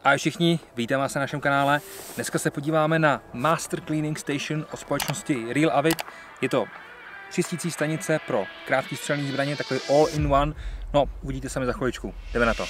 Ahoj všichni, vítám vás na našem kanále. Dneska se podíváme na Master Cleaning Station od společnosti Real Avid. Je to čistící stanice pro krátký střelný zbraně, takový all-in-one. No, uvidíte sami za chviličku. Jdeme na to.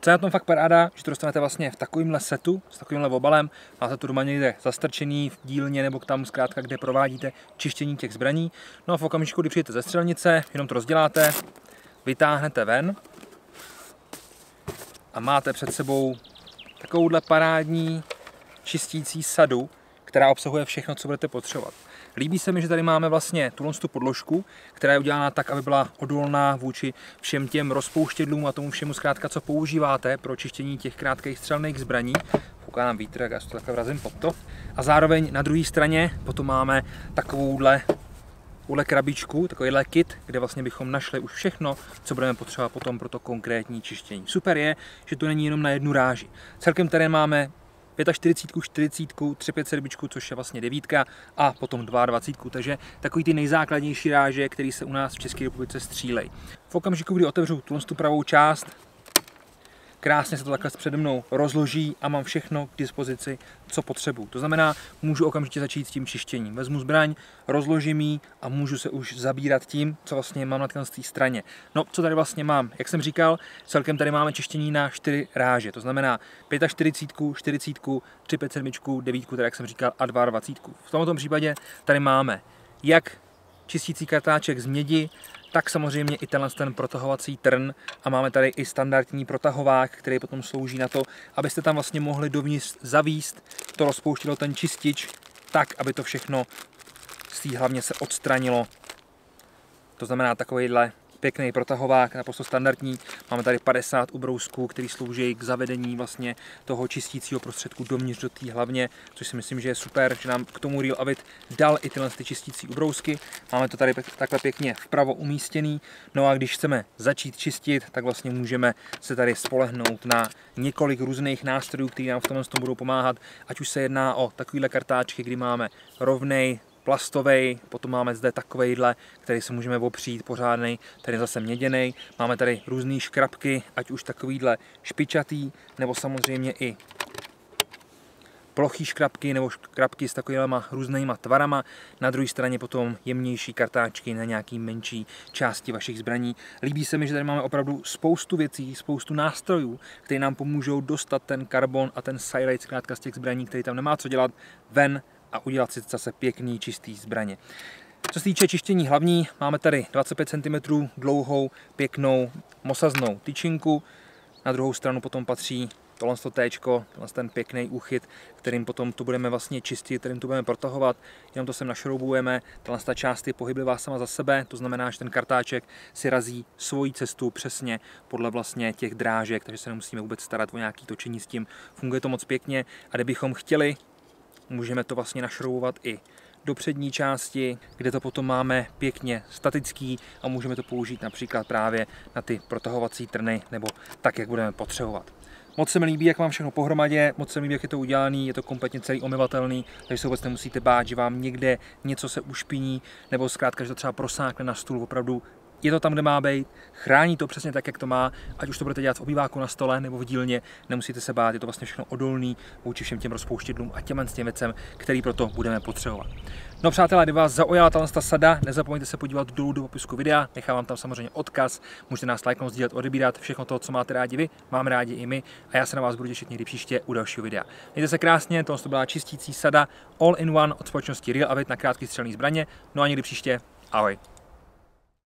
Co je na tom fakt paráda, že to dostanete vlastně v takovémhle setu, s takovýmhle obalem, máte to doma někde zastrčený v dílně nebo tam zkrátka, kde provádíte čištění těch zbraní. No a v okamžiku, kdy přijdete ze střelnice, jenom to rozděláte, vytáhnete ven a máte před sebou takovouhle parádní čistící sadu, která obsahuje všechno, co budete potřebovat. Líbí se mi, že tady máme vlastně tu podložku, která je udělána tak, aby byla odolná vůči všem těm rozpouštědlům a tomu všemu zkrátka, co používáte pro čištění těch krátkých střelných zbraní. Fouká nám vítr, jak já si to takhle vrazím pod to. A zároveň na druhé straně potom máme takovouhle krabičku, takovýhle kit, kde vlastně bychom našli už všechno, co budeme potřebovat potom pro to konkrétní čištění. Super je, že to není jenom na jednu ráži. Celkem tady máme 45, 40, 357, což je vlastně 9 a potom 22, takže takový ty nejzákladnější ráže, které se u nás v České republice střílejí. V okamžiku, kdy otevřu tu pravou část, krásně se to takhle přede mnou rozloží a mám všechno k dispozici, co potřebuju. To znamená, můžu okamžitě začít s tím čištěním. Vezmu zbraň, rozložím ji a můžu se už zabírat tím, co vlastně mám na té straně. No, co tady vlastně mám? Jak jsem říkal, celkem tady máme čištění na 4 ráže. To znamená 45, 40, 357, 9, tady jak jsem říkal, a 22. V tomto případě tady máme jak čistící kartáček z mědi, tak samozřejmě i ten protahovací trn a máme tady i standardní protahovák, který potom slouží na to, abyste tam vlastně mohli dovnitř zavíst to rozpouštilo ten čistič tak, aby to všechno z té hlavně se odstranilo. To znamená takovýhle pěkný protahovák, naprosto standardní. Máme tady 50 ubrousků, který slouží k zavedení vlastně toho čistícího prostředku dovnitř do té hlavně, což si myslím, že je super, že nám k tomu Real Avid dal i tyhle čistící ubrousky. Máme to tady takhle pěkně vpravo umístěný. No a když chceme začít čistit, tak vlastně můžeme se tady spolehnout na několik různých nástrojů, které nám v tomhle budou pomáhat, ať už se jedná o takovýhle kartáčky, kdy máme rovnej plastový, potom máme zde takovejhle, který se můžeme opřít, pořádnej, tady zase měděný. Máme tady různé škrabky, ať už takovýhle špičatý, nebo samozřejmě i plochý škrabky, nebo škrabky s takovýma různýma tvarama. Na druhé straně potom jemnější kartáčky na nějaký menší části vašich zbraní. Líbí se mi, že tady máme opravdu spoustu věcí, spoustu nástrojů, které nám pomůžou dostat ten karbon a ten silage zkrátka z těch zbraní, který tam nemá co dělat, ven a udělat si zase pěkný, čistý zbraně. Co se týče čištění hlavní, máme tady 25 cm dlouhou, pěknou mosaznou tyčinku. Na druhou stranu potom patří tohle téčko, ten pěkný úchyt, kterým potom to budeme vlastně čistit, kterým to budeme protahovat. Jenom to sem našroubujeme. Ta část je pohyblivá sama za sebe, to znamená, že ten kartáček si razí svoji cestu přesně podle vlastně těch drážek, takže se nemusíme vůbec starat o nějaké točení s tím. Funguje to moc pěkně a kdybychom chtěli, můžeme to vlastně našroubovat i do přední části, kde to potom máme pěkně statický a můžeme to použít například právě na ty protahovací trny nebo tak, jak budeme potřebovat. Moc se mi líbí, jak mám všechno pohromadě, moc se mi líbí, jak je to udělané, je to kompletně celý omyvatelný, takže se vůbec nemusíte bát, že vám někde něco se ušpiní nebo zkrátka, že to třeba prosákne na stůl. Opravdu je to tam, kde má být, chrání to přesně tak, jak to má, ať už to budete dělat v obýváku na stole nebo v dílně, nemusíte se bát, je to vlastně všechno odolný vůči všem těm rozpouštědlům a těm věcem, který proto budeme potřebovat. No přátelé, kdyby vás zaujala ta sada, nezapomeňte se podívat dolů do popisku videa, nechávám tam samozřejmě odkaz, můžete nás lajknout, sdílet, odebírat, všechno to, co máte rádi vy, máme rádi i my a já se na vás budu těšit někdy příště u dalšího videa. Mějte se krásně, tohle byla čistící sada all in one od společnosti Real Avid na krátký střelný zbraně, no a někdy příště, ahoj.